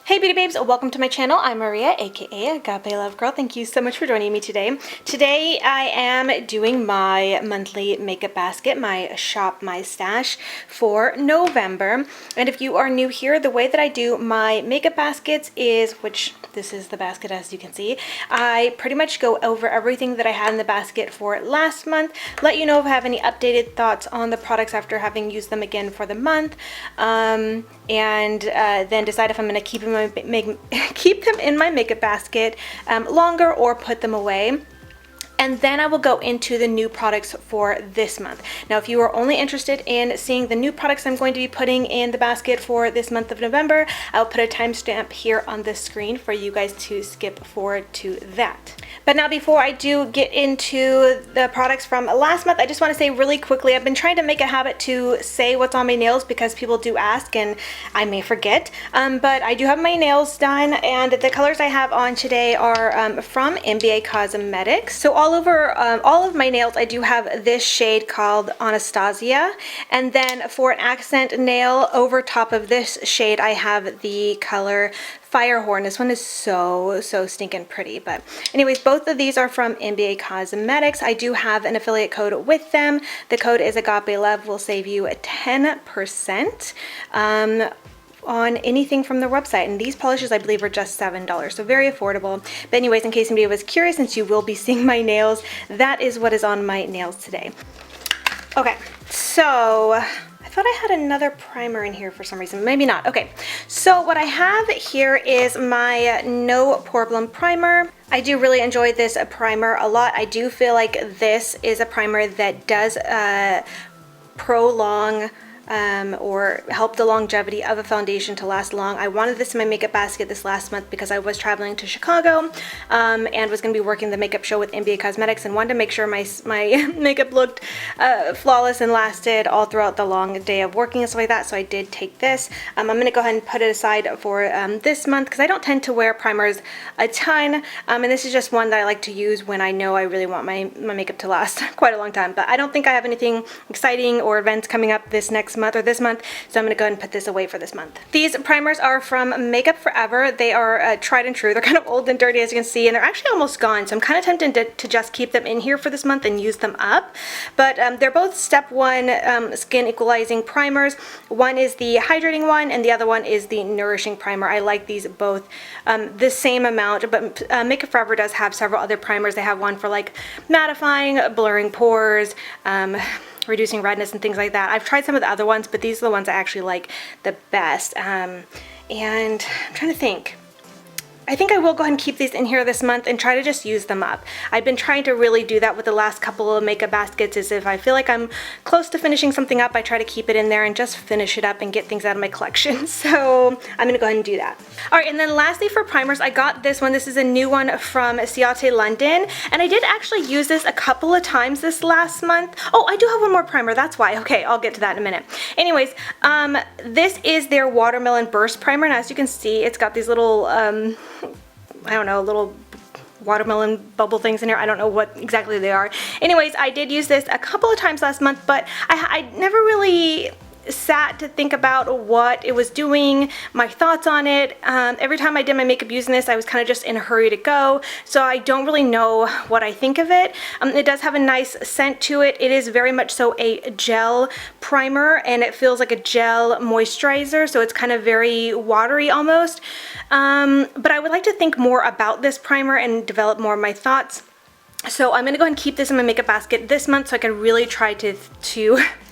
Hey beauty babes, welcome to my channel. I'm Maria, aka Agape Love Girl. Thank you so much for joining me today. Today I am doing my monthly makeup basket, my shop, my stash for November. And if you are new here, the way that I do my makeup baskets is, which this is the basket as you can see, I pretty much go over everything that I had in the basket for last month, let you know if I have any updated thoughts on the products after having used them again for the month, and then decide if I'm going to keep them in my makeup basket longer or put them away. And then I will go into the new products for this month. Now, if you are only interested in seeing the new products I'm going to be putting in the basket for this month of November, I'll put a timestamp here on the screen for you guys to skip forward to that. But now, before I do get into the products from last month, I just want to say really quickly, I've been trying to make a habit to say what's on my nails because people do ask and I may forget. But I do have my nails done, and the colors I have on today are from NBA Cosmetics. So all over all of my nails, I do have this shade called Anastasia, and then for an accent nail over top of this shade, I have the color Firehorn. This one is so stinking pretty. But anyways, both of these are from NBA Cosmetics. I do have an affiliate code with them. The code is AgapeLove. Will save you 10% on anything from their website, and these polishes I believe are just $7, so very affordable. But anyways, in case anybody was curious, since you will be seeing my nails, that is what is on my nails today. Okay, so I thought I had another primer in here for some reason, maybe not. Okay, so what I have here is my No Problem primer. I do really enjoy this primer a lot. I do feel like this is a primer that does prolong or help the longevity of a foundation to last long. I wanted this in my makeup basket this last month because I was traveling to Chicago and was going to be working the makeup show with NBA Cosmetics, and wanted to make sure my makeup looked flawless and lasted all throughout the long day of working and stuff like that. So I did take this. I'm going to go ahead and put it aside for this month because I don't tend to wear primers a ton, and this is just one that I like to use when I know I really want my makeup to last quite a long time. But I don't think I have anything exciting or events coming up this next month or this month, so I'm going to go ahead and put this away for this month. These primers are from Makeup Forever. They are tried and true. They're kind of old and dirty, as you can see, and they're actually almost gone, so I'm kind of tempted to just keep them in here for this month and use them up. But they're both step 1 skin equalizing primers. One is the hydrating one and the other one is the nourishing primer. I like these both the same amount, but Makeup Forever does have several other primers. They have one for like mattifying, blurring pores, reducing redness and things like that. I've tried some of the other ones, but these are the ones I actually like the best. And I'm trying to think. I think I will go ahead and keep these in here this month and try to just use them up. I've been trying to really do that with the last couple of makeup baskets, is if I feel like I'm close to finishing something up, I try to keep it in there and just finish it up and get things out of my collection. So I'm going to go ahead and do that. Alright, and then lastly for primers, I got this one. This is a new one from Ciate London, and I did actually use this a couple of times this last month. Oh, I do have one more primer, that's why. Okay, I'll get to that in a minute. Anyways, this is their Watermelon Burst Primer, and as you can see, it's got these little I don't know, little watermelon bubble things in here. I don't know what exactly they are. Anyways, I did use this a couple of times last month, but I never really sat to think about what it was doing, my thoughts on it. Every time I did my makeup using this, I was kind of just in a hurry to go, so I don't really know what I think of it. It does have a nice scent to it. It is very much so a gel primer, and it feels like a gel moisturizer, so it's kind of very watery almost. But I would like to think more about this primer and develop more of my thoughts. So I'm going to go ahead and keep this in my makeup basket this month so I can really try to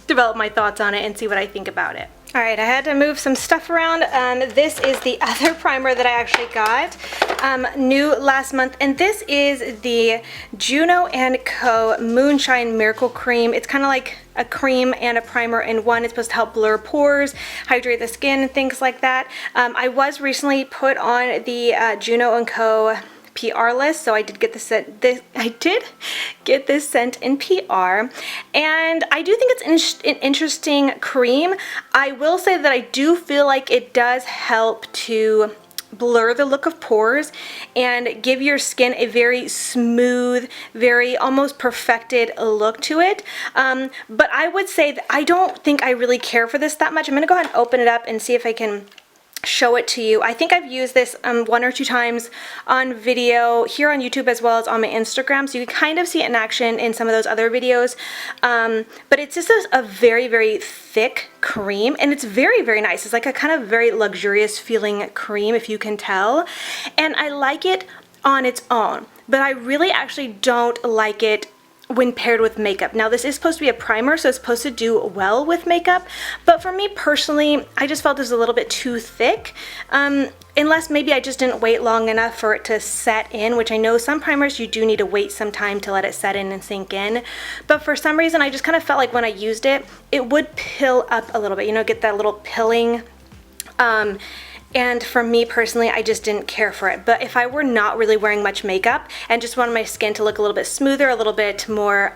develop my thoughts on it and see what I think about it. Alright, I had to move some stuff around. This is the other primer that I actually got new last month, and this is the Juno & Co. Moonshine Miracle Cream. It's kind of like a cream and a primer in one. It's supposed to help blur pores, hydrate the skin, and things like that. I was recently put on the Juno & Co. PR list, so I did get this scent in PR, and I do think it's an interesting cream. I will say that I do feel like it does help to blur the look of pores and give your skin a very smooth, very almost perfected look to it. But I would say that I don't think I really care for this that much. I'm going to go ahead and open it up and see if I can show it to you. I think I've used this one or two times on video here on YouTube as well as on my Instagram, so you can kind of see it in action in some of those other videos. But it's just a very, very thick cream, and it's very, very nice. It's like a kind of very luxurious feeling cream, if you can tell, and I like it on its own, but I really actually don't like it when paired with makeup. Now this is supposed to be a primer, so it's supposed to do well with makeup, but for me personally, I just felt it was a little bit too thick, unless maybe I just didn't wait long enough for it to set in, which I know some primers you do need to wait some time to let it set in and sink in, but for some reason I just kind of felt like when I used it, it would pill up a little bit, you know, get that little pilling. And for me personally, I just didn't care for it. But if I were not really wearing much makeup and just wanted my skin to look a little bit smoother, a little bit more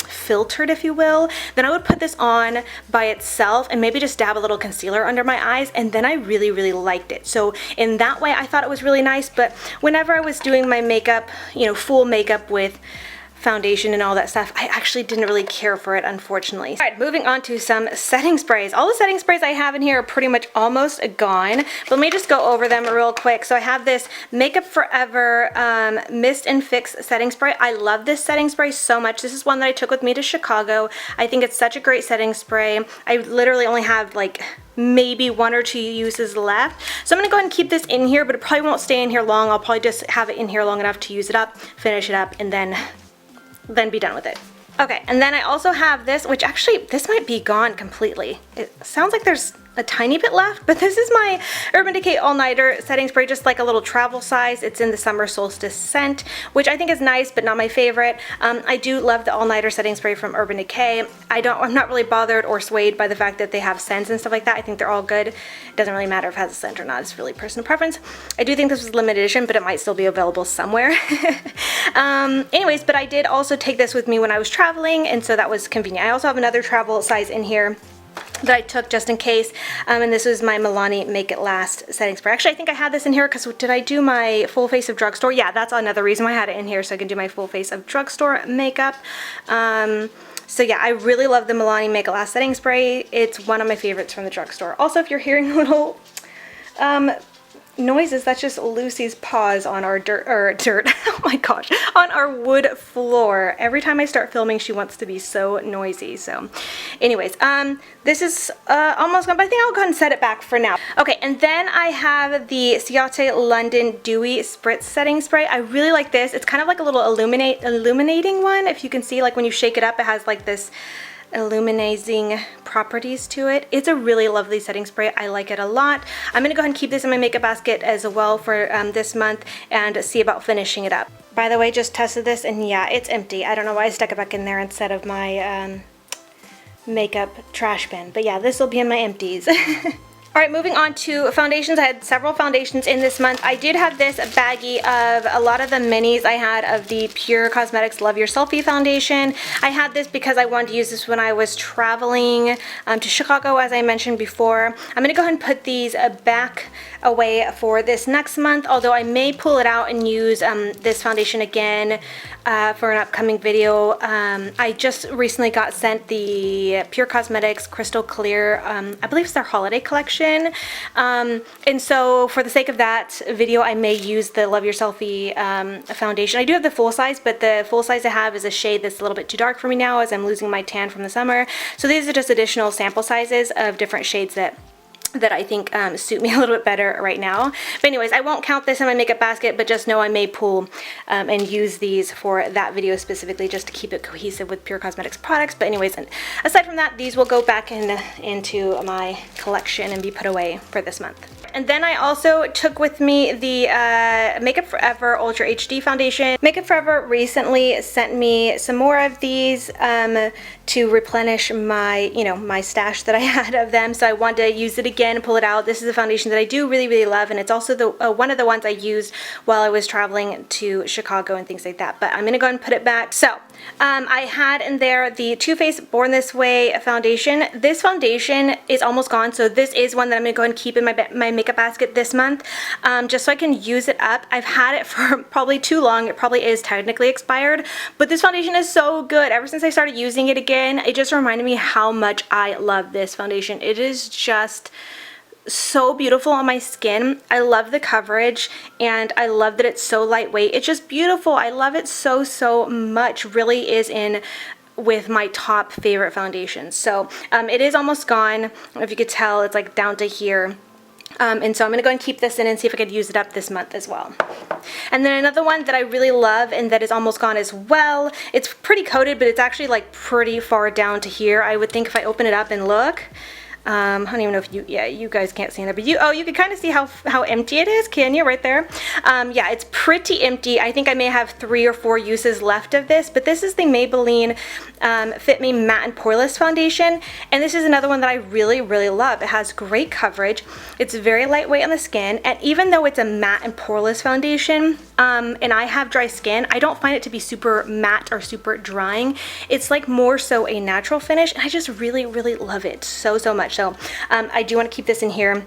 filtered, if you will, then I would put this on by itself and maybe just dab a little concealer under my eyes, and then I really, really liked it. So in that way, I thought it was really nice, but whenever I was doing my makeup, you know, full makeup with foundation and all that stuff, I actually didn't really care for it, unfortunately. Alright, moving on to some setting sprays. All the setting sprays I have in here are pretty much almost gone, but let me just go over them real quick. So I have this Makeup Forever Mist and Fix setting spray. I love this setting spray so much. This is one that I took with me to Chicago. I think it's such a great setting spray. I literally only have like maybe one or two uses left. So I'm gonna go ahead and keep this in here, but it probably won't stay in here long. I'll probably just have it in here long enough to use it up, finish it up, and then be done with it. Okay, and then I also have this, which actually, this might be gone completely. It sounds like there's a tiny bit left, but this is my Urban Decay All Nighter setting spray, just like a little travel size. It's in the Summer Solstice scent, which I think is nice, but not my favorite. I do love the All Nighter setting spray from Urban Decay. I'm not really bothered or swayed by the fact that they have scents and stuff like that. I think they're all good. It doesn't really matter if it has a scent or not. It's really personal preference. I do think this was limited edition, but it might still be available somewhere. Anyways, but I did also take this with me when I was traveling, and so that was convenient. I also have another travel size in here that I took just in case, and this was my Milani Make It Last setting spray. Actually, I think I had this in here because did I do my full face of drugstore? Yeah, that's another reason why I had it in here, so I can do my full face of drugstore makeup. So yeah, I really love the Milani Make It Last setting spray. It's one of my favorites from the drugstore. Also, if you're hearing little noises, that's just Lucy's paws on our dirt, oh my gosh, on our wood floor. Every time I start filming, she wants to be so noisy. So anyways, this is almost gone, but I think I'll go ahead and set it back for now. Okay, and then I have the Ciate London Dewy Spritz Setting Spray. I really like this. It's kind of like a little illuminating one. If you can see, like when you shake it up, it has like this illuminating properties to it. It's a really lovely setting spray. I like it a lot. I'm gonna go ahead and keep this in my makeup basket as well for this month and see about finishing it up. By the way, just tested this and yeah, it's empty. I don't know why I stuck it back in there instead of my makeup trash bin, but yeah, this will be in my empties. Alright, moving on to foundations. I had several foundations in this month. I did have this baggie of a lot of the minis I had of the Pure Cosmetics Love Your Selfie foundation. I had this because I wanted to use this when I was traveling to Chicago, as I mentioned before. I'm going to go ahead and put these back away for this next month, although I may pull it out and use this foundation again for an upcoming video. I just recently got sent the Pure Cosmetics Crystal Clear, I believe it's their holiday collection. And so for the sake of that video, I may use the Love Your Selfie foundation. I do have the full size, but the full size I have is a shade that's a little bit too dark for me now as I'm losing my tan from the summer. So these are just additional sample sizes of different shades that I think suit me a little bit better right now. But anyways, I won't count this in my makeup basket, but just know I may pull and use these for that video specifically just to keep it cohesive with Pure Cosmetics products. But anyways, aside from that, these will go back into my collection and be put away for this month. And then I also took with me the Makeup Forever Ultra HD foundation. Makeup Forever recently sent me some more of these to replenish my, my stash that I had of them. So I wanted to use it again and pull it out. This is a foundation that I do really, really love, and it's also the one of the ones I used while I was traveling to Chicago and things like that. But I'm gonna go ahead and put it back. So I had in there the Too Faced Born This Way foundation. This foundation is almost gone, so this is one that I'm gonna go ahead and keep in my makeup basket this month, just so I can use it up. I've had it for probably too long. It probably is technically expired, but this foundation is so good. Ever since I started using it again, it just reminded me how much I love this foundation. It is just so beautiful on my skin. I love the coverage and I love that it's so lightweight. It's just beautiful. I love it so, so much. Really is in with my top favorite foundations. So it is almost gone. If you could tell, it's like down to here. And so I'm going to go and keep this in and see if I could use it up this month as well. And then another one that I really love and that is almost gone as well. It's pretty coated, but it's actually like pretty far down to here. I would think if I open it up and look, I don't even know if you guys can't see in there, but you can kind of see how empty it is, can you, right there? Yeah, it's pretty empty. I think I may have 3 or 4 uses left of this, but this is the Maybelline Fit Me Matte and Poreless Foundation, and this is another one that I really, really love. It has great coverage. It's very lightweight on the skin, and even though it's a matte and poreless foundation, and I have dry skin, I don't find it to be super matte or super drying. It's like more so a natural finish, and I just really, really love it so, so much. So I do want to keep this in here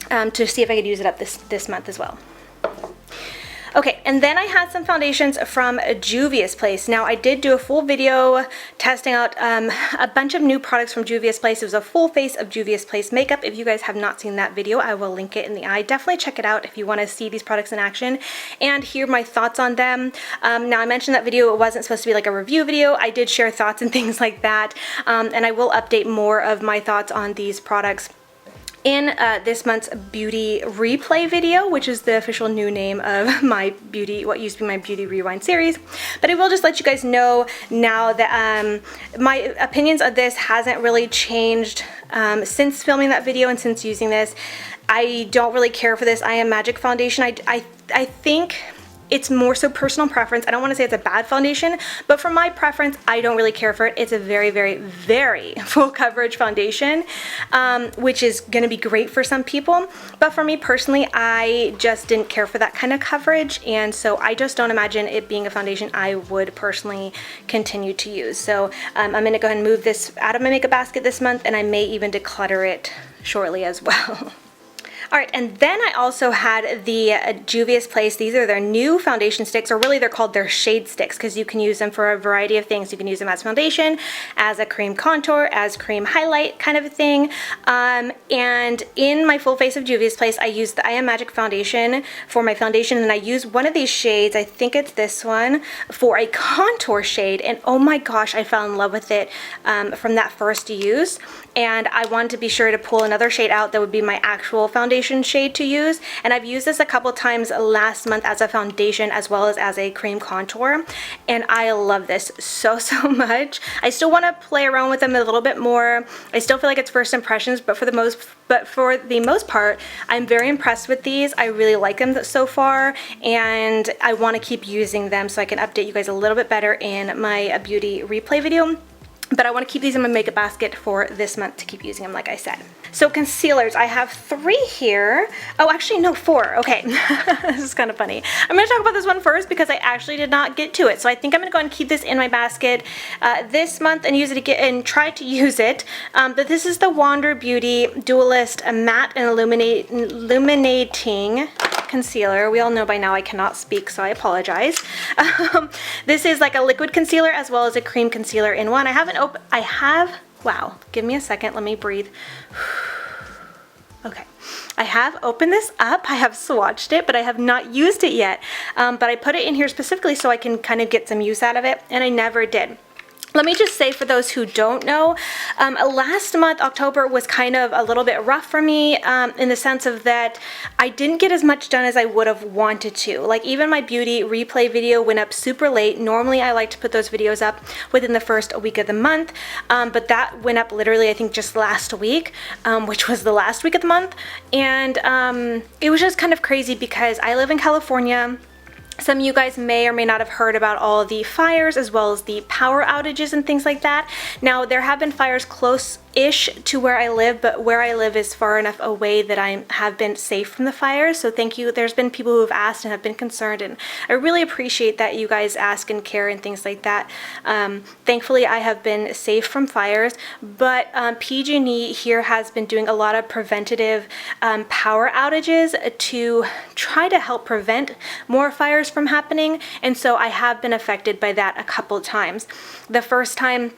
to see if I could use it up this month as well. Okay, and then I had some foundations from Juvias Place. Now, I did do a full video testing out a bunch of new products from Juvias Place. It was a full face of Juvias Place makeup. If you guys have not seen that video, I will link it in the eye. Definitely check it out if you want to see these products in action and hear my thoughts on them. Now, I mentioned that video, it wasn't supposed to be like a review video. I did share thoughts and things like that, and I will update more of my thoughts on these products in this month's beauty replay video, which is the official new name of my what used to be my beauty rewind series. But I will just let you guys know now that my opinions of this hasn't really changed since filming that video and since using this. I don't really care for this I Am Magic foundation. I think it's more so personal preference. I don't want to say it's a bad foundation, but for my preference, I don't really care for it. It's a very, very, very full coverage foundation, which is going to be great for some people. But for me personally, I just didn't care for that kind of coverage, and so I just don't imagine it being a foundation I would personally continue to use. So I'm going to go ahead and move this out of my makeup basket this month, and I may even declutter it shortly as well. Alright, and then I also had the Juvias Place. These are their new foundation sticks, or really they're called their shade sticks, because you can use them for a variety of things. You can use them as foundation, as a cream contour, as cream highlight kind of a thing. And in my full face of Juvias Place, I used the I Am Magic foundation for my foundation, and I used one of these shades, I think it's this one, for a contour shade, and oh my gosh, I fell in love with it from that first use. And I wanted to be sure to pull another shade out that would be my actual foundation shade to use, and I've used this a couple times last month as a foundation as well as a cream contour, and I love this so, so much. I still want to play around with them a little bit more. I still feel like it's first impressions, but for the most part, I'm very impressed with these. I really like them so far, and I want to keep using them so I can update you guys a little bit better in my beauty replay video. But I want to keep these in my makeup basket for this month to keep using them, like I said. So concealers, I have 3 here. Oh, actually, no, 4. Okay, this is kind of funny. I'm going to talk about this one first because I actually did not get to it. So I think I'm going to go ahead and keep this in my basket this month and use it again and try to use it. But this is the Wander Beauty Dualist Matte and Illuminating Concealer. We all know by now I cannot speak, so I apologize. This is like a liquid concealer as well as a cream concealer in one. Wow, give me a second, let me breathe. Okay, I have opened this up, I have swatched it, but I have not used it yet. But I put it in here specifically so I can kind of get some use out of it, and I never did. Let me just say, for those who don't know, last month, October, was kind of a little bit rough for me in the sense of that I didn't get as much done as I would have wanted to. Like, even my beauty replay video went up super late. Normally, I like to put those videos up within the first week of the month, but that went up literally, I think, just last week, which was the last week of the month. And it was just kind of crazy because I live in California. Some of you guys may or may not have heard about all the fires as well as the power outages and things like that. Now, there have been fires close-ish to where I live, but where I live is far enough away that I have been safe from the fires. So thank you. There's been people who have asked and have been concerned, and I really appreciate that you guys ask and care and things like that. Thankfully, I have been safe from fires, but PG&E here has been doing a lot of preventative power outages to try to help prevent more fires from happening, and so I have been affected by that a couple times. The first time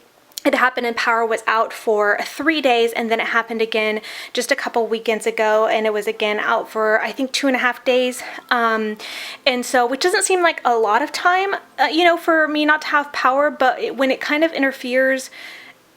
it happened and power was out for 3 days, and then it happened again just a couple weekends ago, and it was again out for I think 2.5 days, and so, which doesn't seem like a lot of time, you know, for me not to have power, but when it kind of interferes,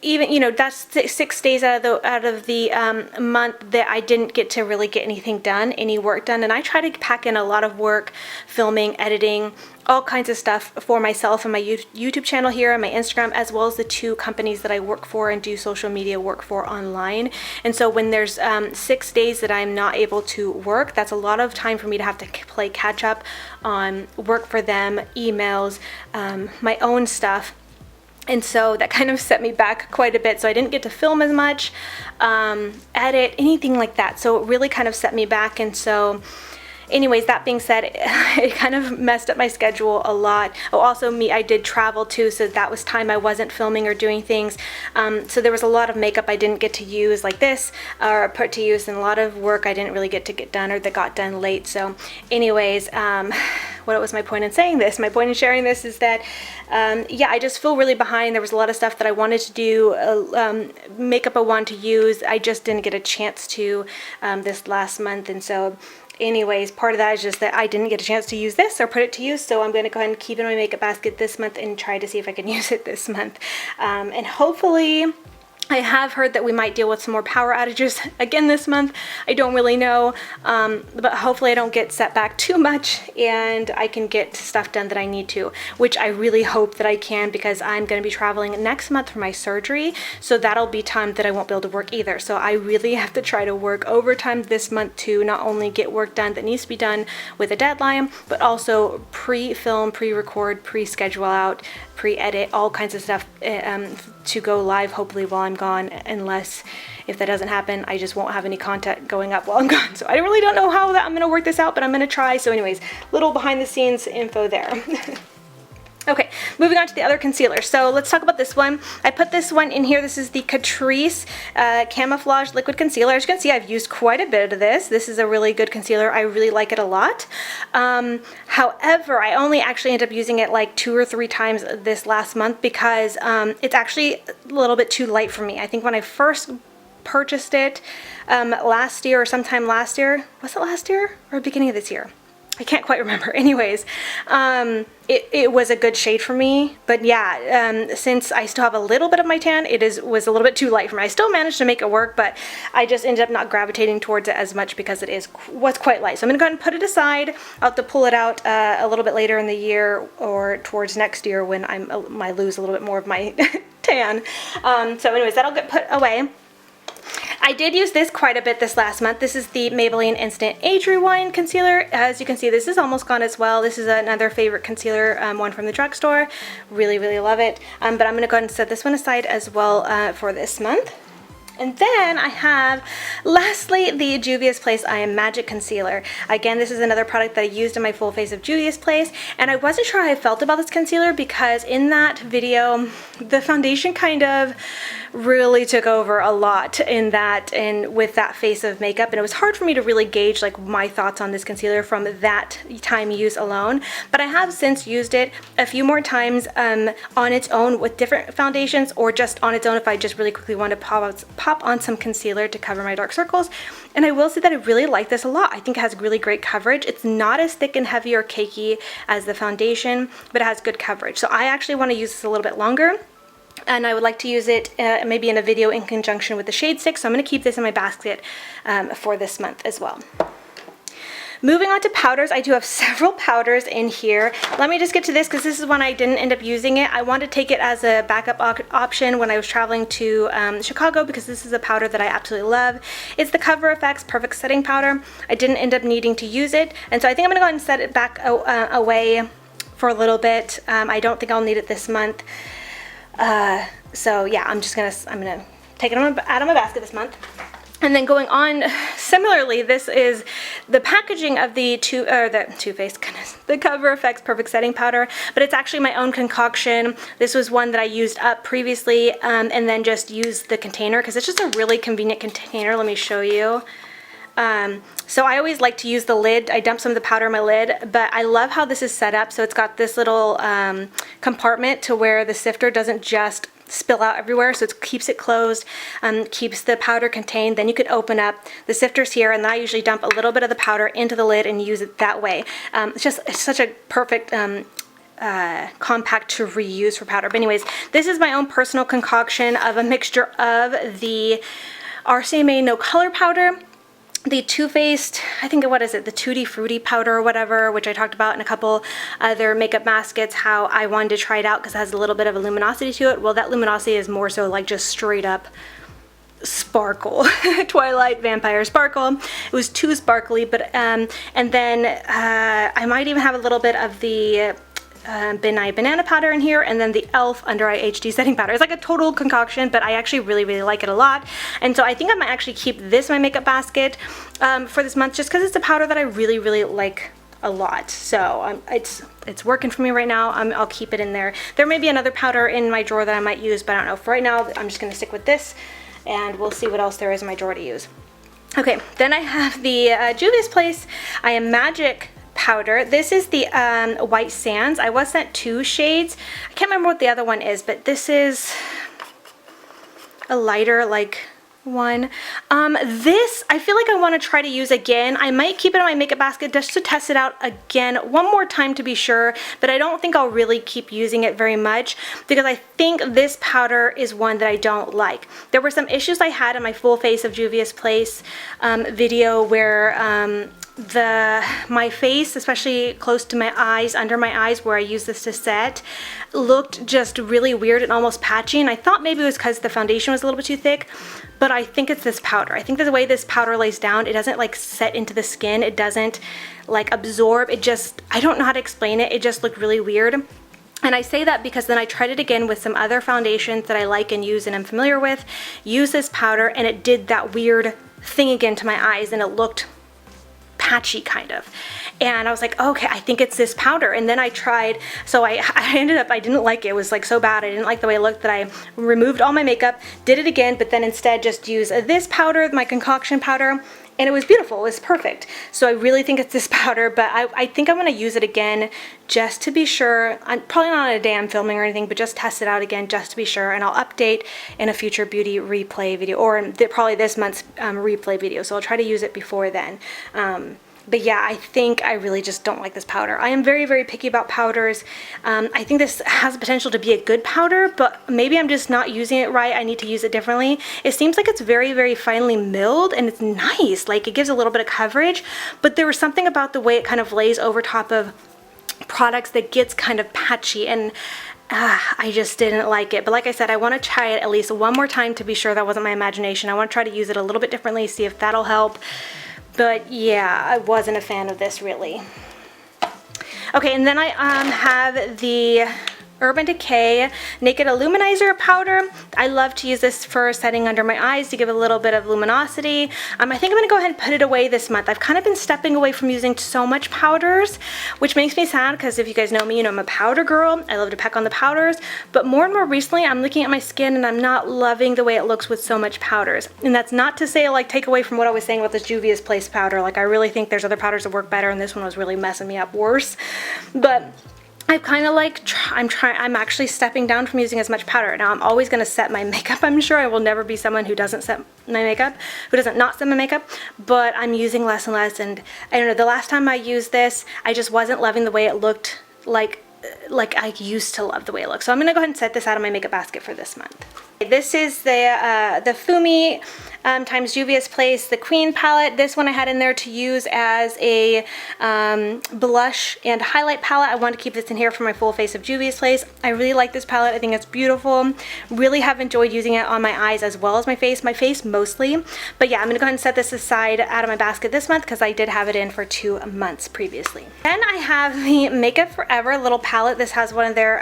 even, you know, that's 6 days out of the month that I didn't get to really get anything done, any work done. And I try to pack in a lot of work, filming, editing, all kinds of stuff for myself and my YouTube channel here and my Instagram, as well as the 2 companies that I work for and do social media work for online. And so when there's 6 days that I'm not able to work, that's a lot of time for me to have to play catch up on work for them, emails, my own stuff. And so that kind of set me back quite a bit. So I didn't get to film as much, edit, anything like that. So it really kind of set me back. And so anyways, that being said, it kind of messed up my schedule a lot. Oh, also I did travel too, so that was time I wasn't filming or doing things. So there was a lot of makeup I didn't get to use like this, or put to use, and a lot of work I didn't really get to get done, or that got done late. So anyways, what was my point in saying this? My point in sharing this is that, yeah, I just feel really behind. There was a lot of stuff that I wanted to do, makeup I wanted to use. I just didn't get a chance to this last month, and so anyways, part of that is just that I didn't get a chance to use this or put it to use, so I'm going to go ahead and keep it in my makeup basket this month and try to see if I can use it this month. And hopefully, I have heard that we might deal with some more power outages again this month. I don't really know, but hopefully I don't get set back too much and I can get stuff done that I need to, which I really hope that I can, because I'm going to be traveling next month for my surgery, so that'll be time that I won't be able to work either. So I really have to try to work overtime this month to not only get work done that needs to be done with a deadline, but also pre-film, pre-record, pre-schedule out, pre-edit, all kinds of stuff to go live hopefully while I'm gone, unless if that doesn't happen, I just won't have any content going up while I'm gone. So I really don't know how I'm going to work this out, but I'm going to try. So anyways, little behind the scenes info there. Okay, moving on to the other concealer. So let's talk about this one. I put this one in here. This is the Catrice Camouflage Liquid Concealer. As you can see, I've used quite a bit of this. This is a really good concealer. I really like it a lot. However, I only actually ended up using it like 2 or 3 times this last month, because it's actually a little bit too light for me. I think when I first purchased it last year, or sometime last year, was it last year or beginning of this year? I can't quite remember. Anyways, it was a good shade for me, but yeah, since I still have a little bit of my tan, was a little bit too light for me. I still managed to make it work, but I just ended up not gravitating towards it as much because it was quite light. So I'm gonna go ahead and put it aside. I'll have to pull it out a little bit later in the year or towards next year when I lose a little bit more of my tan. So anyways, that'll get put away. I did use this quite a bit this last month. This is the Maybelline Instant Age Rewind Concealer. As you can see, this is almost gone as well. This is another favorite concealer, one from the drugstore. Really, really love it. But I'm going to go ahead and set this one aside as well for this month. And then I have, lastly, the Juvias Place I Am Magic Concealer. Again, this is another product that I used in my full face of Juvias Place, and I wasn't sure how I felt about this concealer, because in that video, the foundation kind of really took over a lot in that, and with that face of makeup, and it was hard for me to really gauge like my thoughts on this concealer from that time use alone. But I have since used it a few more times on its own with different foundations, or just on its own if I just really quickly want to pop on some concealer to cover my dark circles. And I will say that I really like this a lot. I think it has really great coverage. It's not as thick and heavy or cakey as the foundation, but it has good coverage. So I actually want to use this a little bit longer, and I would like to use it maybe in a video in conjunction with the shade stick. So I'm going to keep this in my basket for this month as well. Moving on to powders, I do have several powders in here. Let me just get to this, because this is one I didn't end up using it. I wanted to take it as a backup option when I was traveling to Chicago, because this is a powder that I absolutely love. It's the Cover FX Perfect Setting Powder. I didn't end up needing to use it, and so I think I'm going to go ahead and set it back away for a little bit. I don't think I'll need it this month. So yeah, I'm gonna take it out of my basket this month. And then going on, similarly, this is the packaging of the Too Faced, the Cover FX Perfect Setting Powder, but it's actually my own concoction. This was one that I used up previously, and then just used the container, because it's just a really convenient container. Let me show you. So I always like to use the lid. I dump some of the powder in my lid, but I love how this is set up. So it's got this little compartment to where the sifter doesn't just spill out everywhere, so it keeps it closed, keeps the powder contained. Then you could open up the sifters here, and then I usually dump a little bit of the powder into the lid and use it that way. It's such a perfect compact to reuse for powder. But anyways, this is my own personal concoction of a mixture of the RCMA No Color powder, the Too Faced, I think, what is it, the Tutti Frutti powder or whatever, which I talked about in a couple other makeup baskets, how I wanted to try it out because it has a little bit of a luminosity to it. Well, that luminosity is more so like just straight up sparkle. Twilight Vampire Sparkle. It was too sparkly, but and then I might even have a little bit of the Benai Banana powder in here, and then the e.l.f. Under Eye HD setting powder. It's like a total concoction, but I actually really like it a lot. And so I think I might actually keep this in my makeup basket for this month, just because it's a powder that I really like a lot. So it's working for me right now. I'll keep it in there. There may be another powder in my drawer that I might use, but I don't know. For right now, I'm just going to stick with this, and we'll see what else there is in my drawer to use. Okay, then I have the Juvias Place I Am Magic powder. This is the White Sands. I was sent 2 shades. I can't remember what the other one is, but this is a lighter like one. This I feel like I want to try to use again. I might keep it in my makeup basket just to test it out again one more time to be sure, but I don't think I'll really keep using it very much because I think this powder is one that I don't like. There were some issues I had in my full face of Juvias Place video where my face, especially close to my eyes, under my eyes where I use this to set, looked just really weird and almost patchy, and I thought maybe it was because the foundation was a little bit too thick, but I think it's this powder. I think that the way this powder lays down, it doesn't like set into the skin, it doesn't like absorb, it just, I don't know how to explain it, it just looked really weird. And I say that because then I tried it again with some other foundations that I like and use and I'm familiar with, use this powder, and it did that weird thing again to my eyes, and it looked patchy kind of. And I was like, okay, I think it's this powder. And then I tried, so I ended up, I didn't like it. It was like so bad, I didn't like the way it looked, that I removed all my makeup, did it again, but then instead just used this powder, my concoction powder, and it was beautiful, it was perfect. So I really think it's this powder, but I think I'm gonna use it again just to be sure. I'm probably not on a day I'm filming or anything, but just test it out again just to be sure, and I'll update in a future beauty replay video, or in probably this month's replay video, so I'll try to use it before then. But yeah, I think I really just don't like this powder. I am very picky about powders. I think this has the potential to be a good powder, but maybe I'm just not using it right. I need to use it differently. It seems like it's very finely milled, and it's nice. Like, it gives a little bit of coverage, but there was something about the way it kind of lays over top of products that gets kind of patchy, and I just didn't like it. But like I said, I want to try it at least one more time to be sure that wasn't my imagination. I want to try to use it a little bit differently, see if that'll help. But yeah, I wasn't a fan of this really. Okay, and then I have the Urban Decay Naked Illuminizer powder. I love to use this for setting under my eyes to give a little bit of luminosity. I think I'm gonna go ahead and put it away this month. I've kind of been stepping away from using so much powders, which makes me sad because if you guys know me, you know I'm a powder girl. I love to pack on the powders, but more and more recently I'm looking at my skin and I'm not loving the way it looks with so much powders. And that's not to say like take away from what I was saying about this Juvias Place powder. Like, I really think there's other powders that work better, and this one was really messing me up worse. But I've kind of like, I'm actually stepping down from using as much powder. Now I'm always going to set my makeup. I'm sure I will never be someone who doesn't set my makeup, who doesn't not set my makeup, but I'm using less and less. And I don't know, the last time I used this, I just wasn't loving the way it looked like I used to love the way it looks. So I'm going to go ahead and set this out of my makeup basket for this month. This is the Fumi times Juvias Place, the Queen palette. This one I had in there to use as a blush and highlight palette. I wanted to keep this in here for my full face of Juvias Place. I really like this palette. I think it's beautiful. Really have enjoyed using it on my eyes as well as my face mostly. But yeah, I'm gonna go ahead and set this aside out of my basket this month because I did have it in for 2 months previously. Then I have the Makeup Forever little palette. This has one of their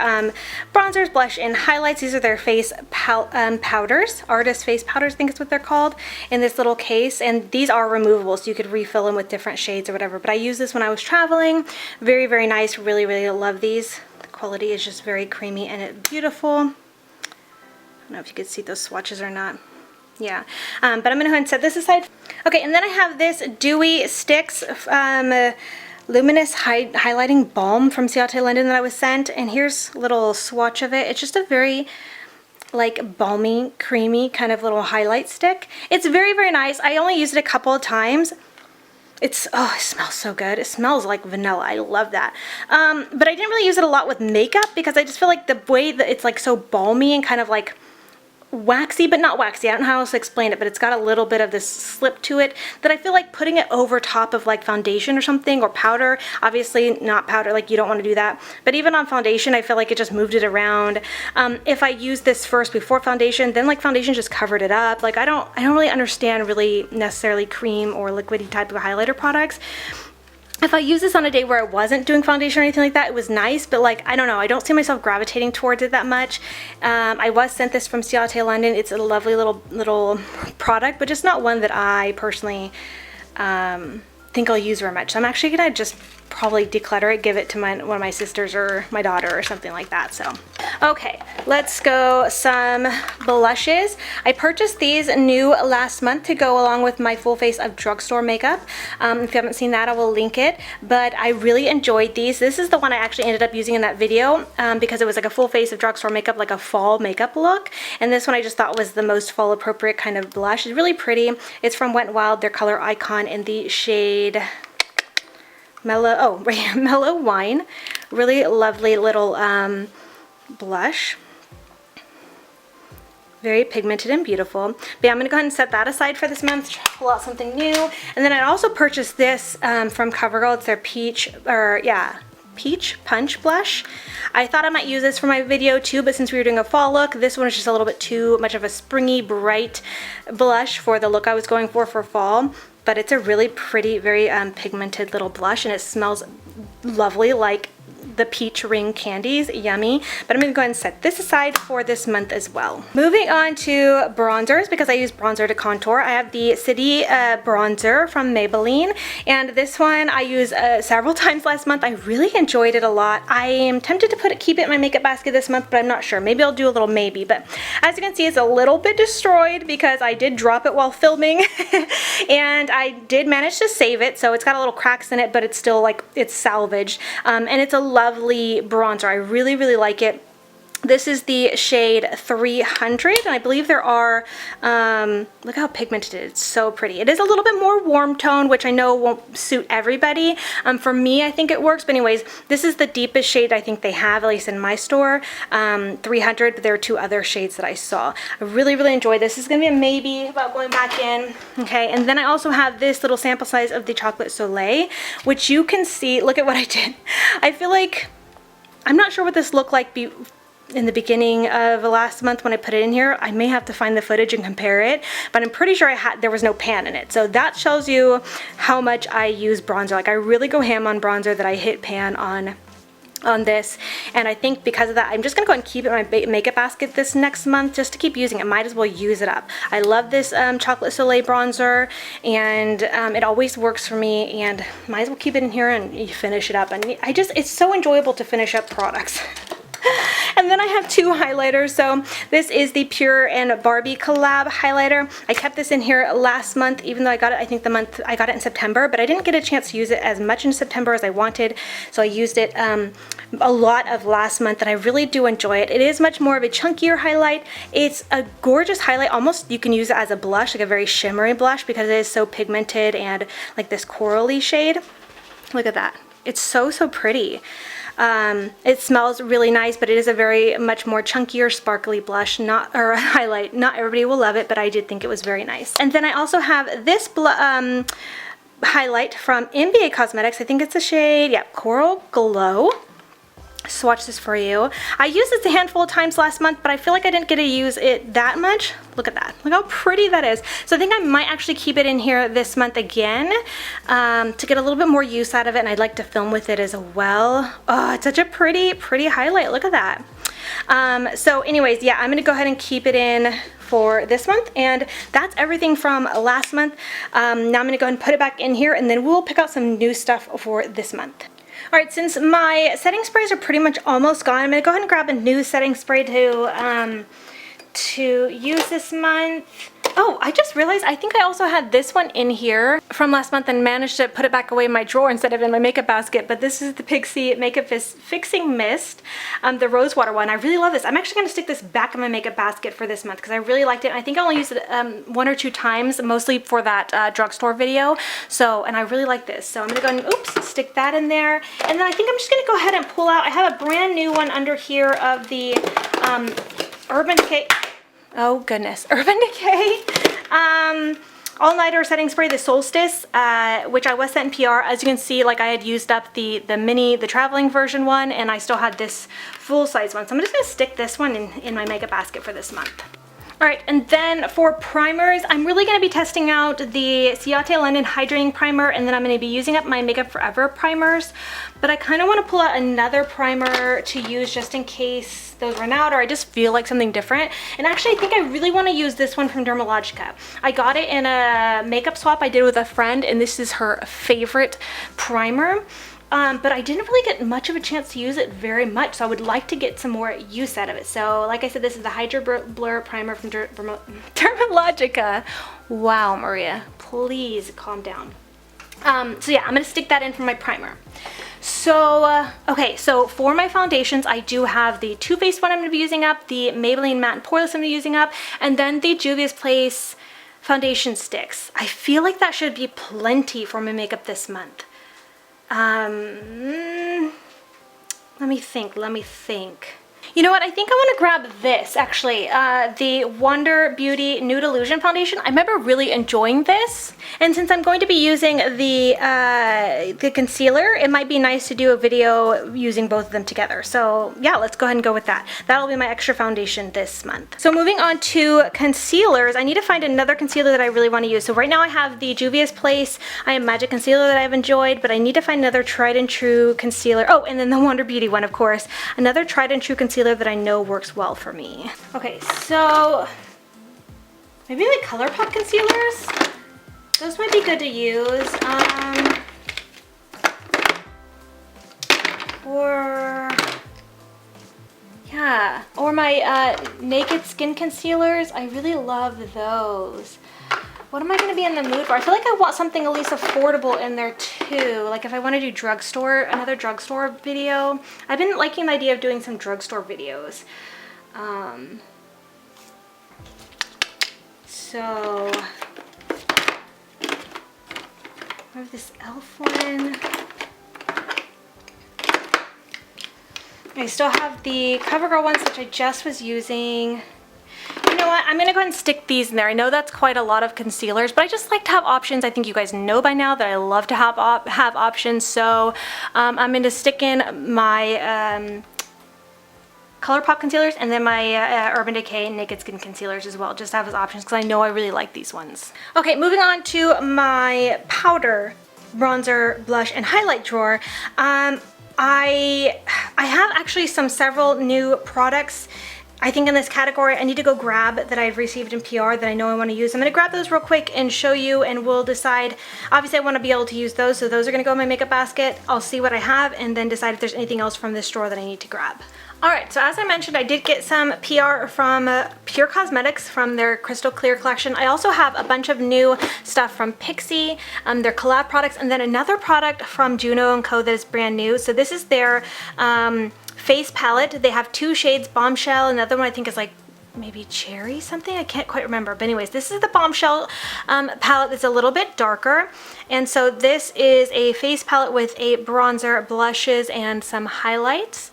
bronzers, blush, and highlights. These are their face powders, artist face powders, I think is what they're called, in this little case, and these are removable, so you could refill them with different shades or whatever. But I used this when I was traveling. Very nice. Really love these. The quality is just very creamy and it's beautiful. I don't know if you could see those swatches or not. Yeah, but I'm gonna go ahead and set this aside. Okay, and then I have this Dewy Sticks Luminous Highlighting Balm from Ciate London that I was sent, and here's a little swatch of it. It's just a very like balmy, creamy kind of little highlight stick. It's very, very nice. I only used it a couple of times. It's, oh, it smells so good. It smells like vanilla. I love that. But I didn't really use it a lot with makeup because I just feel like the way that it's like so balmy and kind of like waxy, but not waxy. I don't know how else to explain it, but it's got a little bit of this slip to it that I feel like putting it over top of like foundation or something, or powder. Obviously not powder, like you don't want to do that. But even on foundation, I feel like it just moved it around. If I used this first before foundation, then like foundation just covered it up. Like I don't really understand really necessarily cream or liquidy type of highlighter products. If I use this on a day where I wasn't doing foundation or anything like that, it was nice, but like, I don't know, I don't see myself gravitating towards it that much. I was sent this from Ciate London. It's a lovely little product, but just not one that I personally think I'll use very much. So I'm actually gonna just probably declutter it, give it to one of my sisters or my daughter or something like that. So okay, let's go some blushes. I purchased these new last month to go along with my full face of drugstore makeup. If you haven't seen that, I will link it, but I really enjoyed these. This is the one I actually ended up using in that video because it was like a full face of drugstore makeup, like a fall makeup look, and this one I just thought was the most fall appropriate kind of blush. It's really pretty. It's from Wet n Wild, their color Icon, in the shade Mellow, oh, right here, Mellow Wine. Really lovely little blush. Very pigmented and beautiful. But yeah, I'm going to go ahead and set that aside for this month, try to pull out something new. And then I also purchased this from CoverGirl. It's their Peach Punch Blush. I thought I might use this for my video too, but since we were doing a fall look, this one is just a little bit too much of a springy, bright blush for the look I was going for fall. But it's a really pretty, very pigmented little blush, and it smells lovely like the peach ring candies. Yummy. But I'm going to go ahead and set this aside for this month as well. Moving on to bronzers, because I use bronzer to contour. I have the City bronzer from Maybelline, and this one I used several times last month. I really enjoyed it a lot. I am tempted to keep it in my makeup basket this month, but I'm not sure. Maybe I'll do a little maybe. But as you can see, it's a little bit destroyed because I did drop it while filming and I did manage to save it, so it's got a little cracks in it, but it's still like, it's salvaged, and it's a lovely bronzer. I really, really like it. This is the shade 300, and I believe there are, look how pigmented it is. It's so pretty. It is a little bit more warm tone, which I know won't suit everybody. For me, I think it works, but anyways, this is the deepest shade I think they have, at least in my store, 300, but there are two other shades that I saw. I really, really enjoy this. This is going to be a maybe about going back in. Okay, and then I also have this little sample size of the Chocolate Soleil, which you can see, look at what I did. I feel like, I'm not sure what this looked like in the beginning of last month when I put it in here. I may have to find the footage and compare it, but I'm pretty sure there was no pan in it. So that shows you how much I use bronzer. Like I really go ham on bronzer, that I hit pan on this, and I think because of that, I'm just gonna go and keep it in my makeup basket this next month just to keep using it. Might as well use it up. I love this Chocolate Soleil bronzer, and it always works for me, and might as well keep it in here and finish it up. And it's so enjoyable to finish up products. And then I have two highlighters. So this is the Pure and Barbie collab highlighter. I kept this in here last month, even though I got it, I think I got it in September, but I didn't get a chance to use it as much in September as I wanted. So I used it a lot of last month, and I really do enjoy it. It is much more of a chunkier highlight. It's a gorgeous highlight. Almost you can use it as a blush, like a very shimmery blush, because it is so pigmented and like this corally shade. Look at that. It's so, so pretty. It smells really nice, but it is a very much more chunkier, sparkly blush, or highlight. Not everybody will love it, but I did think it was very nice. And then I also have this highlight from NBA Cosmetics. I think it's a shade, yeah, Coral Glow. Swatch this for you. I used this a handful of times last month, but I feel like I didn't get to use it that much. Look at that. Look how pretty that is. So I think I might actually keep it in here this month again to get a little bit more use out of it, and I'd like to film with it as well. Oh, it's such a pretty, pretty highlight. Look at that. So anyways, yeah, I'm going to go ahead and keep it in for this month, and that's everything from last month. Now I'm going to go ahead and put it back in here, and then we'll pick out some new stuff for this month. Alright, since my setting sprays are pretty much almost gone, I'm going to go ahead and grab a new setting spray to use this month. Oh, I just realized I think I also had this one in here from last month and managed to put it back away in my drawer instead of in my makeup basket. But this is the Pixie Makeup Fixing Mist, the rose water one. I really love this. I'm actually going to stick this back in my makeup basket for this month because I really liked it. I think I only used it 1 or 2 times, mostly for that drugstore video. So, and I really like this. So I'm going to go and, oops, stick that in there. And then I think I'm just going to go ahead and pull out, I have a brand new one under here of the Urban Decay. Oh goodness, Urban Decay all-nighter setting spray, the Solstice, which I was sent in PR. As you can see, like I had used up the traveling version one, and I still had this full-size one. So I'm just gonna stick this one in my makeup basket for this month. All right, and then for primers, I'm really going to be testing out the Ciate London Hydrating Primer, and then I'm going to be using up my Makeup Forever primers. But I kind of want to pull out another primer to use just in case those run out, or I just feel like something different. And actually, I think I really want to use this one from Dermalogica. I got it in a makeup swap I did with a friend, and this is her favorite primer. But I didn't really get much of a chance to use it very much, so I would like to get some more use out of it. So like I said, this is the Hydra Blur Primer from Dermalogica. Wow, Maria, please calm down. So yeah, I'm going to stick that in for my primer. So, okay, so for my foundations, I do have the Too Faced one I'm going to be using up, the Maybelline Matte and Poreless I'm going to be using up, and then the Juvias Place foundation sticks. I feel like that should be plenty for my makeup this month. Let me think. You know what, I think I want to grab this, actually, the Wonder Beauty Nude Illusion Foundation. I remember really enjoying this, and since I'm going to be using the concealer, it might be nice to do a video using both of them together. So yeah, let's go ahead and go with that. That'll be my extra foundation this month. So moving on to concealers, I need to find another concealer that I really want to use. So right now I have the Juvias Place I Am Magic Concealer that I've enjoyed, but I need to find another tried and true concealer. Oh, and then the Wonder Beauty one, of course. Another tried and true concealer that I know works well for me. Okay, so maybe like ColourPop concealers. Those might be good to use. Or my Naked Skin concealers. I really love those. What am I going to be in the mood for? I feel like I want something at least affordable in there too. Like if I want to do another drugstore video. I've been liking the idea of doing some drugstore videos. So I have this e.l.f. one. I still have the CoverGirl ones, which I just was using. You know what, I'm going to go ahead and stick these in there. I know that's quite a lot of concealers, but I just like to have options. I think you guys know by now that I love to have options. So I'm going to stick in my ColourPop concealers and then my Urban Decay Naked Skin concealers as well, just to have as options because I know I really like these ones. Okay, moving on to my powder, bronzer, blush, and highlight drawer. I have actually several new products I think in this category. I need to go grab that I've received in PR that I know I want to use. I'm going to grab those real quick and show you, and we'll decide. Obviously I want to be able to use those, so those are going to go in my makeup basket. I'll see what I have and then decide if there's anything else from this drawer that I need to grab. Alright, so as I mentioned, I did get some PR from Pure Cosmetics from their Crystal Clear collection. I also have a bunch of new stuff from Pixie, their collab products, and then another product from Juno & Co. that is brand new. So this is their face palette. They have 2 shades, Bombshell, another one I think is like maybe cherry something, I can't quite remember, but anyways, this is the Bombshell palette that's a little bit darker. And so this is a face palette with a bronzer, blushes, and some highlights.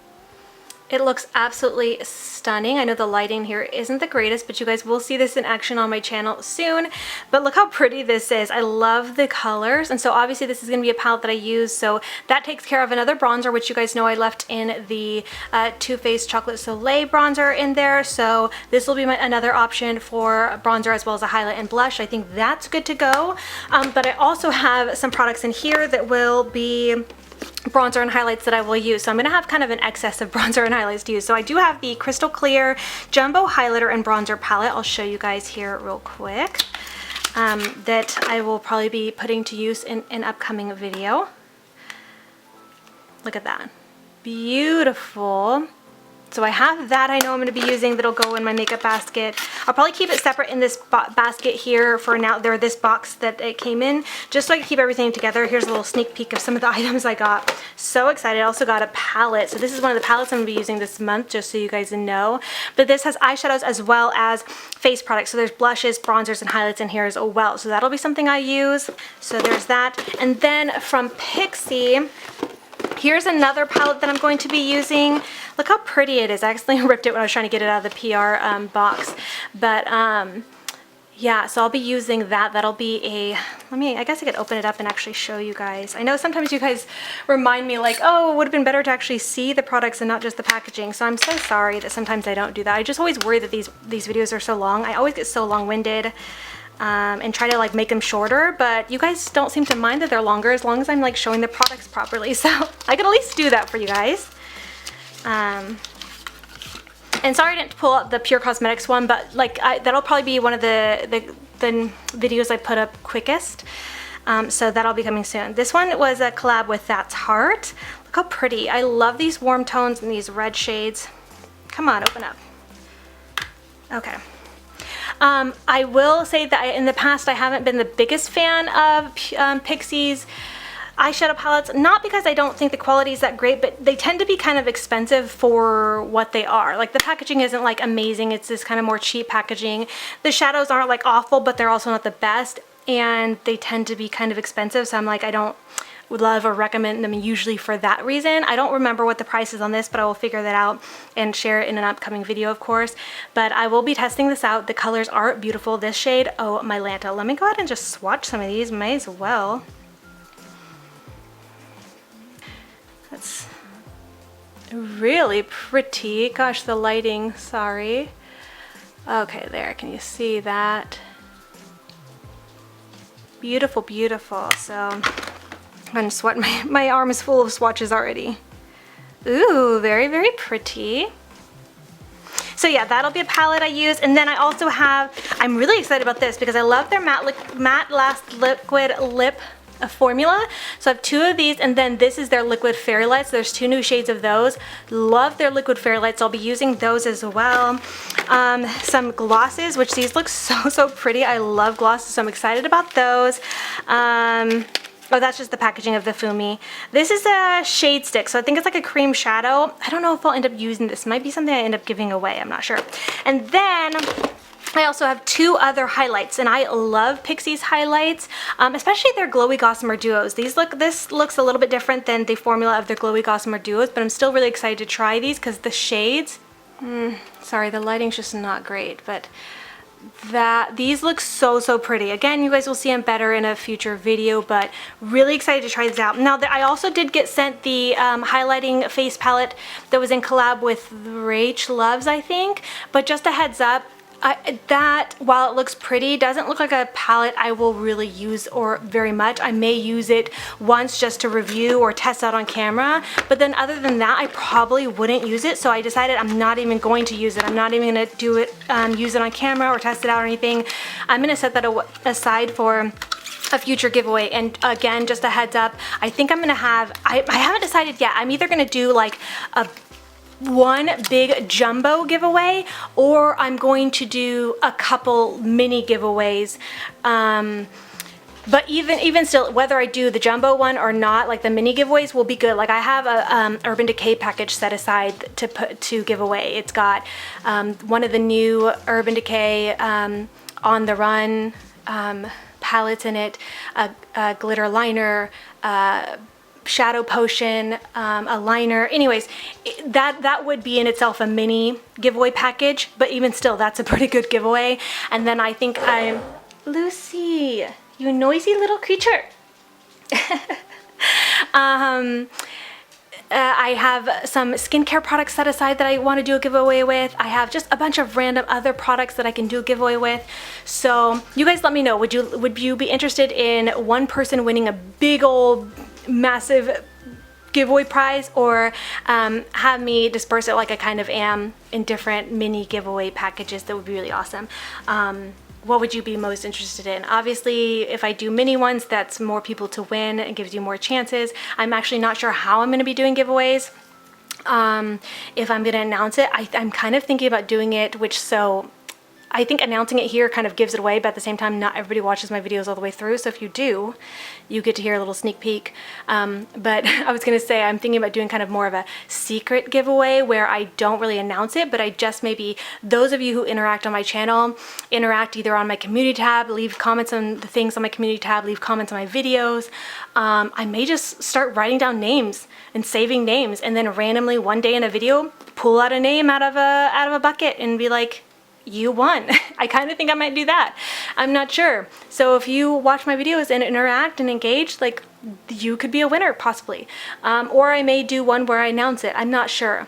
It looks absolutely stunning. I know the lighting here isn't the greatest, but you guys will see this in action on my channel soon. But look how pretty this is. I love the colors. And so obviously this is going to be a palette that I use. So that takes care of another bronzer, which you guys know I left in the Too Faced Chocolate Soleil bronzer in there. So this will be another option for bronzer as well as a highlight and blush. I think that's good to go. But I also have some products in here that will be bronzer and highlights that I will use. So I'm going to have kind of an excess of bronzer and highlights to use. So I do have the Crystal Clear Jumbo Highlighter and Bronzer Palette. I'll show you guys here real quick. That I will probably be putting to use in an upcoming video. Look at that. Beautiful. So I have that I know I'm going to be using that'll go in my makeup basket. I'll probably keep it separate in this basket here for now, this box that it came in, just so I can keep everything together. Here's a little sneak peek of some of the items I got. So excited. I also got a palette. So this is one of the palettes I'm going to be using this month, just so you guys know. But this has eyeshadows as well as face products. So there's blushes, bronzers, and highlights in here as well. So that'll be something I use. So there's that. And then from Pixie, here's another palette that I'm going to be using. Look how pretty it is. I accidentally ripped it when I was trying to get it out of the PR box. But yeah, so I'll be using that. That'll be a, I guess I could open it up and actually show you guys. I know sometimes you guys remind me like, oh, it would have been better to actually see the products and not just the packaging. So I'm so sorry that sometimes I don't do that. I just always worry that these videos are so long. I always get so long-winded. And try to like make them shorter, but you guys don't seem to mind that they're longer as long as I'm like showing the products properly. So I can at least do that for you guys. And sorry I didn't pull out the Pure Cosmetics one, but like that'll probably be one of the videos I put up quickest. So that'll be coming soon. This one was a collab with That's Heart. Look how pretty. I love these warm tones and these red shades. Come on, open up. Okay. I will say that in the past I haven't been the biggest fan of Pixie's eyeshadow palettes, not because I don't think the quality is that great, but they tend to be kind of expensive for what they are. Like the packaging isn't like amazing, it's this kind of more cheap packaging. The shadows aren't like awful, but they're also not the best, and they tend to be kind of expensive, so I'm like, I don't would love or recommend them usually for that reason. I don't remember what the price is on this, but I will figure that out and share it in an upcoming video, of course. But I will be testing this out. The colors are beautiful. This shade, oh my Lanta. Let me go ahead and just swatch some of these, may as well. That's really pretty. Gosh, the lighting, sorry. Okay, there, can you see that? Beautiful, beautiful. So I'm gonna sweat, my arm is full of swatches already. Ooh, very, very pretty. So yeah, that'll be a palette I use. And then I also have, I'm really excited about this because I love their Matte Last Liquid Lip formula. So I have two of these, and then this is their Liquid Fairy Lights. There's two new shades of those. Love their Liquid Fairy Lights. I'll be using those as well. Some glosses, which these look so pretty. I love glosses, so I'm excited about those. Oh, that's just the packaging of the Fumi. This is a shade stick, so I think it's like a cream shadow. I don't know if I'll end up using this. Might be something I end up giving away, I'm not sure. And then I also have two other highlights, and I love Pixie's highlights, especially their Glowy Gossamer Duos. This looks a little bit different than the formula of their Glowy Gossamer Duos, but I'm still really excited to try these because the shades, sorry, the lighting's just not great, but these look so pretty. Again, you guys will see them better in a future video, but really excited to try this out. Now, I also did get sent the highlighting face palette that was in collab with Rach Loves, I think, but just a heads up, that, while it looks pretty, doesn't look like a palette I will really use or very much. I may use it once just to review or test out on camera, but then other than that, I probably wouldn't use it. So I decided I'm not even going to use it. I'm not even going to do it, use it on camera or test it out or anything. I'm going to set that aside for a future giveaway. And again, just a heads up, I think I'm going to have, I haven't decided yet. I'm either going to do like one big jumbo giveaway, or I'm going to do a couple mini giveaways. But even still, whether I do the jumbo one or not, like the mini giveaways will be good. Like I have a Urban Decay package set aside to give away. It's got one of the new Urban Decay On the Run palettes in it, a glitter liner, shadow potion, a liner. Anyways, that would be in itself a mini giveaway package, but even still, that's a pretty good giveaway. And then I think Lucy, you noisy little creature. I have some skincare products set aside that I want to do a giveaway with. I have just a bunch of random other products that I can do a giveaway with. So you guys let me know, would you be interested in one person winning a big old massive giveaway prize, or have me disperse it like I kind of am in different mini giveaway packages? That would be really awesome. What would you be most interested in? Obviously, if I do mini ones, that's more people to win and gives you more chances. I'm actually not sure how I'm going to be doing giveaways. if I'm going to announce it. I'm kind of thinking about doing it, so I think announcing it here kind of gives it away, but at the same time, not everybody watches my videos all the way through. So if you do, you get to hear a little sneak peek. But I was going to say, I'm thinking about doing kind of more of a secret giveaway where I don't really announce it, but I just maybe those of you who interact on my channel, interact either on my community tab, leave comments on the things on my community tab, leave comments on my videos. I may just start writing down names and saving names, and then randomly one day in a video, pull out a name out of a bucket and be like, you won. I kind of think I might do that. I'm not sure. So if you watch my videos and interact and engage, like, you could be a winner possibly. Or I may do one where I announce it. I'm not sure.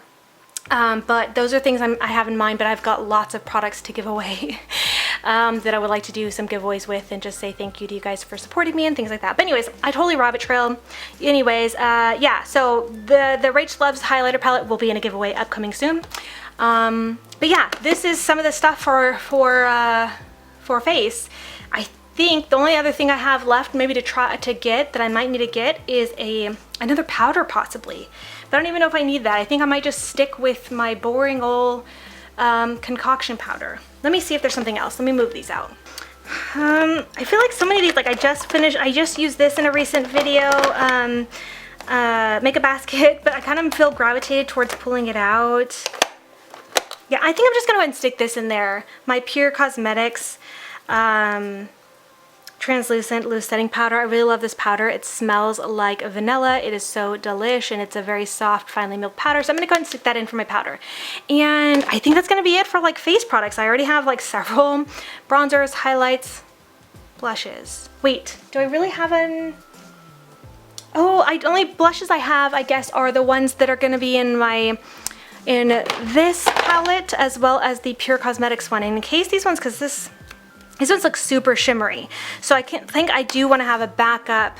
But those are things I have in mind, but I've got lots of products to give away that I would like to do some giveaways with and just say thank you to you guys for supporting me and things like that. But anyways, I totally rabbit trail. Anyways, yeah, so the Rach Loves highlighter palette will be in a giveaway upcoming soon. But yeah, this is some of the stuff for face. I think the only other thing I have left maybe to try to get that I might need to get is another powder possibly. But I don't even know if I need that. I think I might just stick with my boring old concoction powder. Let me see if there's something else. Let me move these out. I feel like so many of these, like I just used this in a recent video, makeup basket, but I kind of feel gravitated towards pulling it out. Yeah, I think I'm just going to go ahead and stick this in there. My Pure Cosmetics translucent loose setting powder. I really love this powder. It smells like vanilla. It is so delish, and it's a very soft, finely milled powder. So I'm going to go ahead and stick that in for my powder. And I think that's going to be it for like face products. I already have like several bronzers, highlights, blushes. Wait, do I really have an... Oh, only blushes I have, I guess, are the ones that are going to be in this palette as well as the Pure Cosmetics one. And in case these ones, because these ones look super shimmery, so I think I do want to have a backup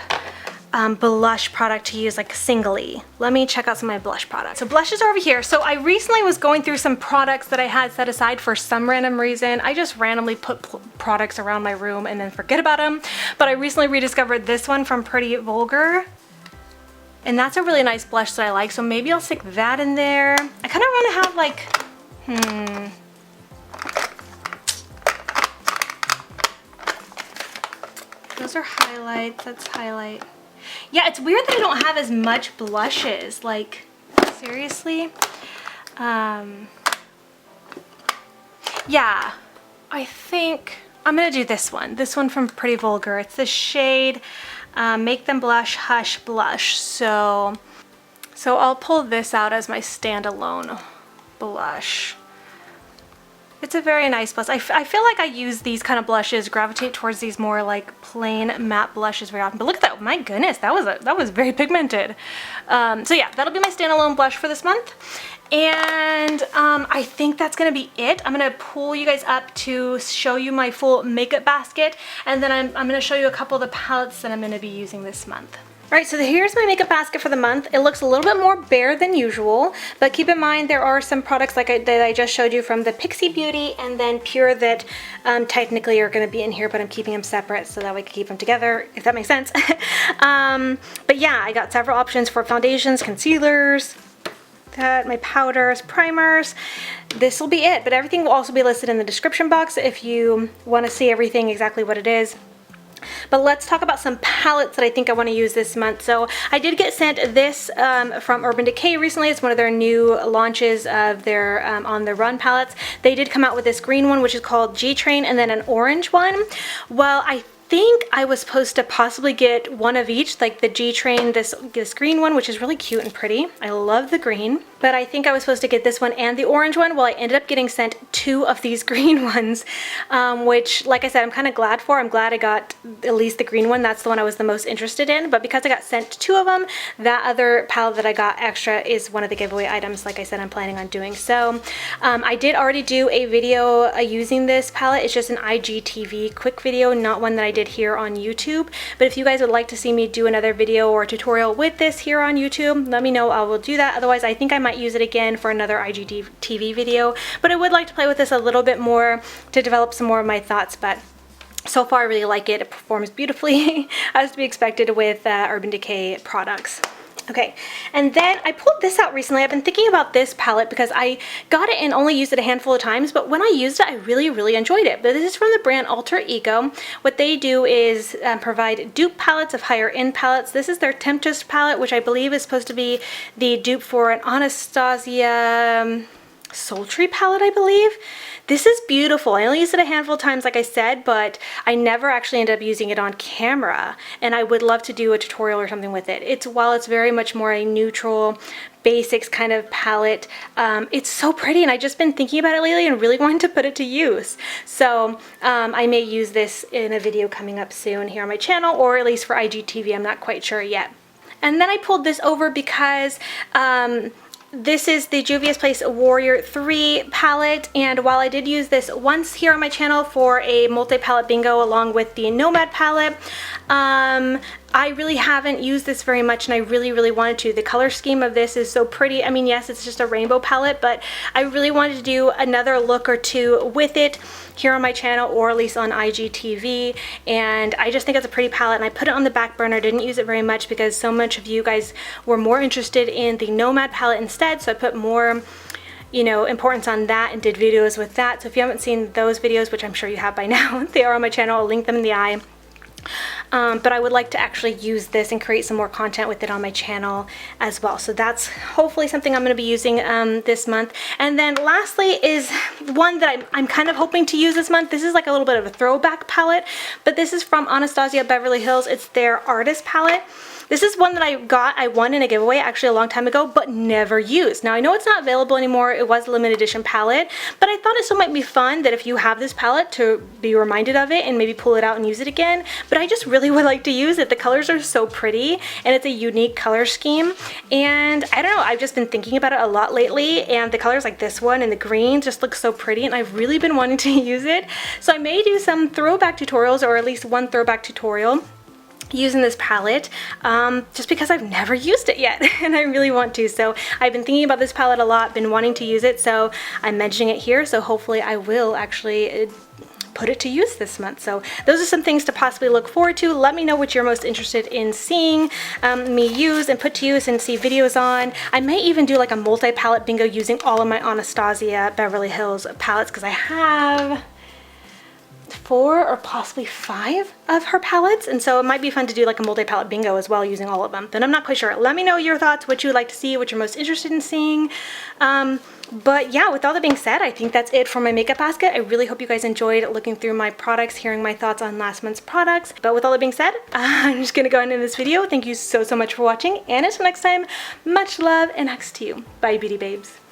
blush product to use like singly. Let me check out some of my blush products. So blushes are over here. So I recently was going through some products that I had set aside for some random reason. I just randomly put products around my room and then forget about them. But I recently rediscovered this one from Pretty Vulgar. And that's a really nice blush that I like, so maybe I'll stick that in there. I kind of want to have like, those are highlights, that's highlight. Yeah, it's weird that I don't have as much blushes, like, seriously? Yeah, I think I'm gonna do this one from Pretty Vulgar. It's the shade Make Them Blush Hush Blush. So I'll pull this out as my standalone blush. It's a very nice blush. I feel like I use these kind of blushes, gravitate towards these more like plain matte blushes very often. But look at that, my goodness, that was very pigmented. So yeah, that'll be my standalone blush for this month. And I think that's gonna be it. I'm gonna pull you guys up to show you my full makeup basket, and then I'm gonna show you a couple of the palettes that I'm gonna be using this month. Alright, so here's my makeup basket for the month. It looks a little bit more bare than usual, but keep in mind there are some products that I just showed you from the Pixie Beauty and then Pure that technically are going to be in here, but I'm keeping them separate so that we can keep them together, if that makes sense. But yeah, I got several options for foundations, concealers, my powders, primers. This will be it, but everything will also be listed in the description box if you want to see everything exactly what it is. But let's talk about some palettes that I think I want to use this month. So I did get sent this from Urban Decay recently. It's one of their new launches of their On the Run palettes. They did come out with this green one, which is called G-Train, and then an orange one. Well, I think I was supposed to possibly get one of each, like the G-Train, this green one, which is really cute and pretty. I love the green. But I think I was supposed to get this one and the orange one. Well, I ended up getting sent two of these green ones, which, like I said, I'm kind of glad for. I'm glad I got at least the green one. That's the one I was the most interested in. But because I got sent two of them, that other palette that I got extra is one of the giveaway items, like I said, I'm planning on doing. So I did already do a video using this palette. It's just an IGTV quick video, not one that I did here on YouTube. But if you guys would like to see me do another video or tutorial with this here on YouTube, let me know. I will do that. Otherwise, I think I might use it again for another IGTV video, but I would like to play with this a little bit more to develop some more of my thoughts. But so far I really like it. It performs beautifully as to be expected with Urban Decay products. Okay, and then I pulled this out recently. I've been thinking about this palette because I got it and only used it a handful of times, but when I used it, I really enjoyed it. But this is from the brand Alter Ego. What they do is provide dupe palettes of higher end palettes. This is their Temptress palette, which I believe is supposed to be the dupe for an Anastasia Sultry palette, I believe. This is beautiful. I only used it a handful of times, like I said, but I never actually ended up using it on camera, and I would love to do a tutorial or something with it. While it's very much more a neutral, basics kind of palette, it's so pretty, and I've just been thinking about it lately and really wanting to put it to use. So I may use this in a video coming up soon here on my channel, or at least for IGTV. I'm not quite sure yet. And then I pulled this over because this is the Juvias Place Warrior 3 palette, and while I did use this once here on my channel for a multi-palette bingo along with the Nomad palette, I really haven't used this very much, and I really wanted to. The color scheme of this is so pretty. I mean, yes, it's just a rainbow palette, but I really wanted to do another look or two with it here on my channel, or at least on IGTV, and I just think it's a pretty palette, and I put it on the back burner. I didn't use it very much because so much of you guys were more interested in the Nomad palette instead, so I put more, you know, importance on that and did videos with that. So if you haven't seen those videos, which I'm sure you have by now, they are on my channel. I'll link them in the eye. But I would like to actually use this and create some more content with it on my channel as well. So that's hopefully something I'm going to be using this month. And then lastly is one that I'm kind of hoping to use this month. This is like a little bit of a throwback palette, but this is from Anastasia Beverly Hills. It's their artist palette. This is one that I won in a giveaway actually a long time ago, but never used. Now I know it's not available anymore. It was a limited edition palette, but I thought it still might be fun that if you have this palette to be reminded of it and maybe pull it out and use it again. But I just really would like to use it. The colors are so pretty, and it's a unique color scheme. And I don't know, I've just been thinking about it a lot lately, and the colors like this one and the green just look so pretty, and I've really been wanting to use it. So I may do some throwback tutorials, or at least one throwback tutorial using this palette, just because I've never used it yet and I really want to. So I've been thinking about this palette a lot, been wanting to use it, so I'm mentioning it here. So hopefully I will actually put it to use this month. So those are some things to possibly look forward to. Let me know what you're most interested in seeing me use and put to use and see videos on. I may even do like a multi-palette bingo using all of my Anastasia Beverly Hills palettes, because I have 4 or possibly 5 of her palettes, and so it might be fun to do like a multi-palette bingo as well using all of them. But I'm not quite sure. Let me know your thoughts, what you would like to see, what you're most interested in seeing. But yeah, with all that being said, I think that's it for my makeup basket. I really hope you guys enjoyed looking through my products, hearing my thoughts on last month's products. But with all that being said, I'm just gonna go ahead and end this video. Thank you so much for watching, and until next time, much love and hugs to you. Bye, beauty babes.